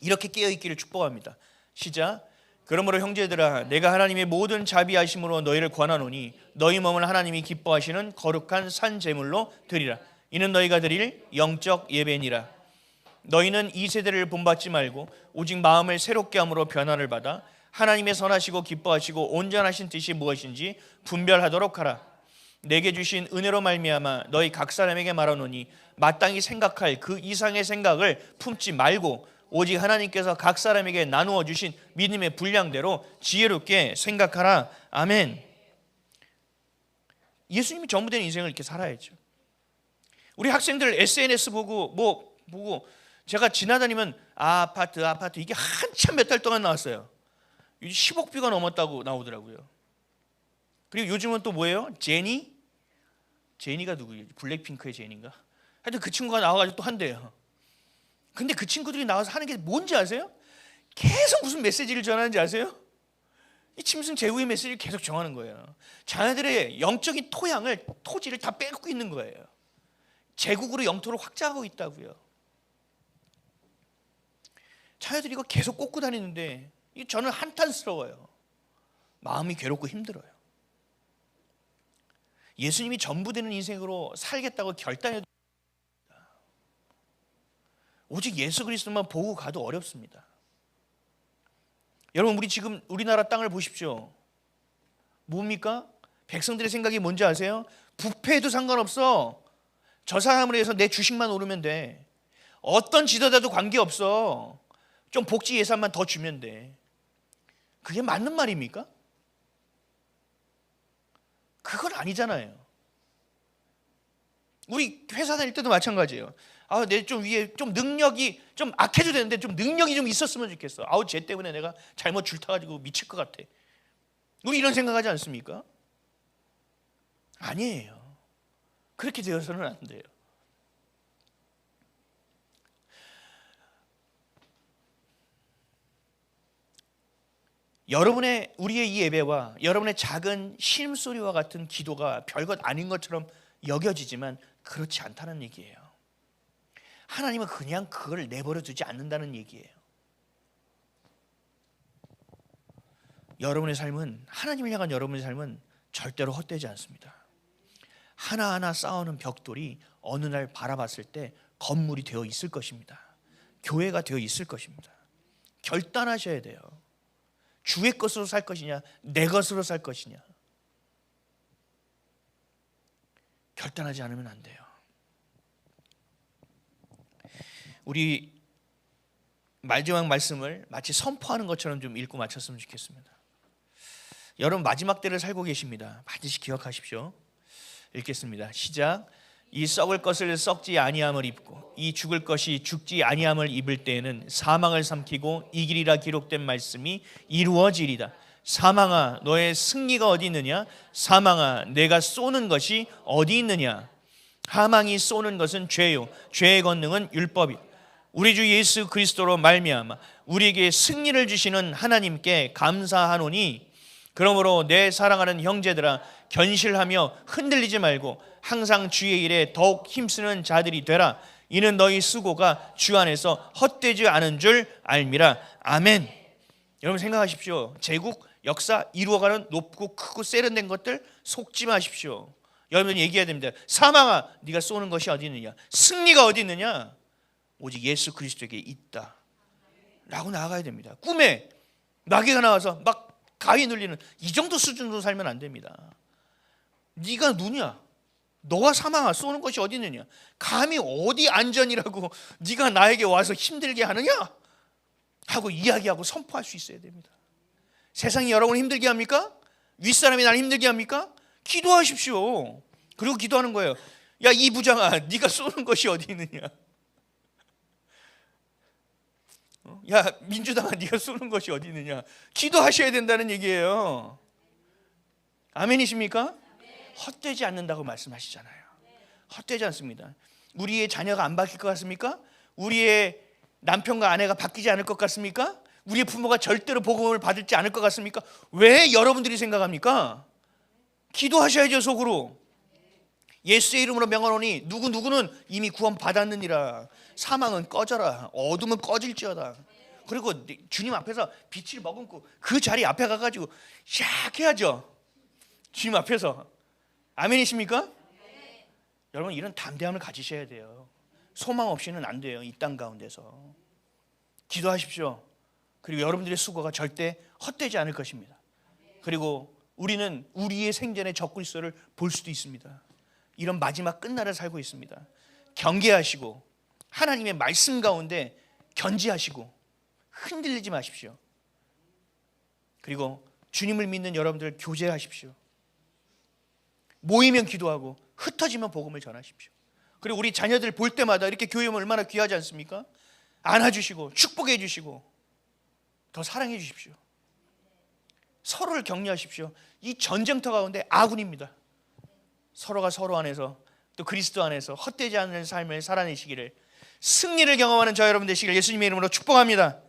이렇게 깨어있기를 축복합니다. 시작. 그러므로 형제들아, 내가 하나님의 모든 자비하심으로 너희를 권하노니 너희 몸을 하나님이 기뻐하시는 거룩한 산 제물로 드리라. 이는 너희가 드릴 영적 예배니라. 너희는 이 세대를 본받지 말고 오직 마음을 새롭게 함으로 변화를 받아 하나님의 선하시고 기뻐하시고 온전하신 뜻이 무엇인지 분별하도록 하라. 내게 주신 은혜로 말미암아 너희 각 사람에게 말하노니 마땅히 생각할 그 이상의 생각을 품지 말고 오직 하나님께서 각 사람에게 나누어 주신 믿음의 분량대로 지혜롭게 생각하라. 아멘. 예수님이 전부된 인생을 이렇게 살아야죠. 우리 학생들 SNS 보고 제가 지나다니면 아파트 이게 한참 몇 달 동안 나왔어요. 10억 뷰가 넘었다고 나오더라고요. 그리고 요즘은 또 뭐예요? 제니가 누구예요? 블랙핑크의 제니인가? 하여튼 그 친구가 나와가지고 또 한대요. 근데 그 친구들이 나와서 하는 게 뭔지 아세요? 계속 무슨 메시지를 전하는지 아세요? 이 짐승 제후의 메시지를 계속 정하는 거예요. 자녀들의 영적인 토지를 다 빼앗고 있는 거예요. 제국으로 영토를 확장하고 있다고요. 자녀들이 이거 계속 꽂고 다니는데 저는 한탄스러워요. 마음이 괴롭고 힘들어요. 예수님이 전부 되는 인생으로 살겠다고 결단해도 오직 예수 그리스도만 보고 가도 어렵습니다. 여러분, 우리 지금 우리나라 땅을 보십시오. 뭡니까? 백성들의 생각이 뭔지 아세요? 부패해도 상관없어. 저 사람을 위해서 내 주식만 오르면 돼. 어떤 지도자도 관계없어. 좀 복지 예산만 더 주면 돼. 그게 맞는 말입니까? 그건 아니잖아요. 우리 회사 다닐 때도 마찬가지예요. 내 좀 위에 좀 능력이 좀 악해도 되는데 좀 능력이 좀 있었으면 좋겠어. 쟤 때문에 내가 잘못 줄 타가지고 미칠 것 같아. 우리 이런 생각하지 않습니까? 아니에요. 그렇게 되어서는 안 돼요. 우리의 이 예배와 여러분의 작은 신음소리와 같은 기도가 별것 아닌 것처럼 여겨지지만 그렇지 않다는 얘기예요. 하나님은 그냥 그걸 내버려 두지 않는다는 얘기예요. 여러분의 삶은, 하나님을 향한 여러분의 삶은 절대로 헛되지 않습니다. 하나하나 쌓아오는 벽돌이 어느 날 바라봤을 때 건물이 되어 있을 것입니다. 교회가 되어 있을 것입니다. 결단하셔야 돼요. 주의 것으로 살 것이냐, 내 것으로 살 것이냐. 결단하지 않으면 안 돼요. 우리 마지막 말씀을 마치 선포하는 것처럼 좀 읽고 마쳤으면 좋겠습니다. 여러분 마지막 때를 살고 계십니다. 반드시 기억하십시오. 읽겠습니다. 시작. 이 썩을 것을 썩지 아니함을 입고 이 죽을 것이 죽지 아니함을 입을 때에는 사망을 삼키고 이기리라 기록된 말씀이 이루어지리다. 사망아 너의 승리가 어디 있느냐? 사망아 내가 쏘는 것이 어디 있느냐? 하망이 쏘는 것은 죄요 죄의 권능은 율법이요. 우리 주 예수 그리스도로 말미암아 우리에게 승리를 주시는 하나님께 감사하노니 그러므로 내 사랑하는 형제들아 견실하며 흔들리지 말고 항상 주의 일에 더욱 힘쓰는 자들이 되라. 이는 너희 수고가 주 안에서 헛되지 않은 줄 알미라. 아멘. 여러분 생각하십시오. 제국 역사 이루어가는 높고 크고 세련된 것들 속지 마십시오. 여러분 얘기해야 됩니다. 사망아 네가 쏘는 것이 어디 있느냐? 승리가 어디 있느냐? 오직 예수 그리스도에게 있다 라고 나아가야 됩니다. 꿈에 마귀가 나와서 막 가위 눌리는 이 정도 수준으로 살면 안 됩니다. 네가 누냐? 너와 사망아 쏘는 것이 어디 있느냐? 감히 어디 안전이라고 네가 나에게 와서 힘들게 하느냐? 하고 이야기하고 선포할 수 있어야 됩니다. 세상이 여러분을 힘들게 합니까? 윗사람이 나를 힘들게 합니까? 기도하십시오. 그리고 기도하는 거예요. 야 이 부장아 네가 쏘는 것이 어디 있느냐? 야 민주당아 네가 쏘는 것이 어디 있느냐? 기도하셔야 된다는 얘기예요. 아멘이십니까? 헛되지 않는다고 말씀하시잖아요. 헛되지 않습니다. 우리의 자녀가 안 바뀔 것 같습니까? 우리의 남편과 아내가 바뀌지 않을 것 같습니까? 우리의 부모가 절대로 복음을 받을지 않을 것 같습니까? 왜 여러분들이 생각합니까? 기도하셔야죠. 속으로 예수의 이름으로 명하노니 누구누구는 이미 구원 받았느니라. 사망은 꺼져라. 어둠은 꺼질지어다. 그리고 주님 앞에서 빛을 머금고 그 자리 앞에 가가지고 샥 해야죠. 주님 앞에서. 아멘이십니까? 네. 여러분 이런 담대함을 가지셔야 돼요. 소망 없이는 안 돼요. 이 땅 가운데서 기도하십시오. 그리고 여러분들의 수고가 절대 헛되지 않을 것입니다. 그리고 우리는 우리의 생전의 적그리스도를 볼 수도 있습니다. 이런 마지막 끝날을 살고 있습니다. 경계하시고 하나님의 말씀 가운데 견지하시고 흔들리지 마십시오. 그리고 주님을 믿는 여러분들 교제하십시오. 모이면 기도하고 흩어지면 복음을 전하십시오. 그리고 우리 자녀들 볼 때마다 이렇게 교회 오면 얼마나 귀하지 않습니까? 안아주시고 축복해 주시고 더 사랑해 주십시오. 서로를 격려하십시오. 이 전쟁터 가운데 아군입니다. 서로가 서로 안에서 또 그리스도 안에서 헛되지 않는 삶을 살아내시기를, 승리를 경험하는 저 여러분 되시기를 예수님의 이름으로 축복합니다.